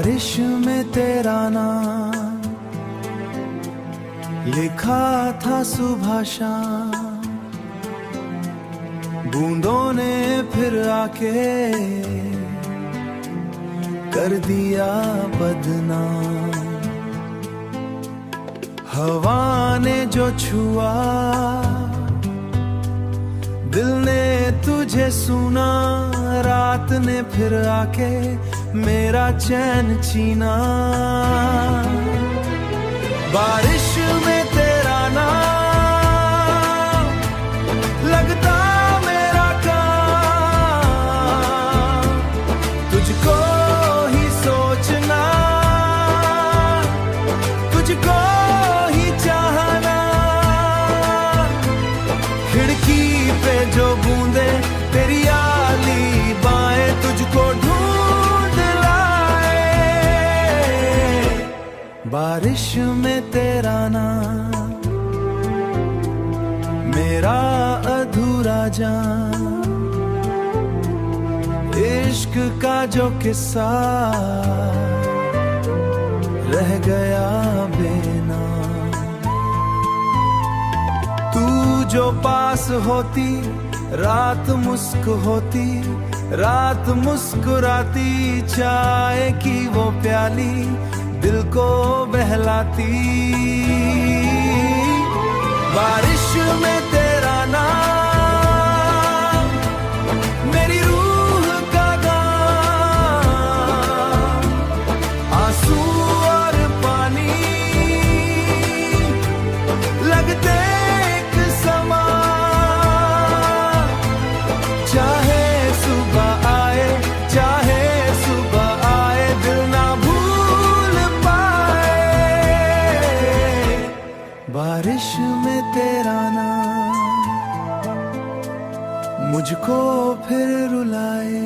बारिश में तेरा नाम लिखा था सुबह शाम, बूंदों ने फिर आके कर दिया बदनाम। हवा ने जो छुआ, दिल ने तुझे सुना, रात ने फिर आके मेरा चैन छीना। बारिश में तेरा नाम लगता मेरा काम, तुझको ही सोचना, तुझको ही चाहना। खिड़की पे जो बूंदे तेरी आली बाएं तुझको ढूंढ लाए। बारिश में तेरा नाम मेरा अधूरा जान, इश्क का जो किस्सा रह गया बेनाम। तू जो पास होती, रात मुस्क होती, रात मुस्कुराती, चाय की वो प्याली दिल को बहलाती। बारिश में तेरा नाम मेरी रूह का गाम, आंसू और पानी लगते एक समान। चाहे सुबह आए, चाहे सुबह आए, दिल ना भूल पाए। बारिश में तेरा नाम मुझको फिर रुलाए।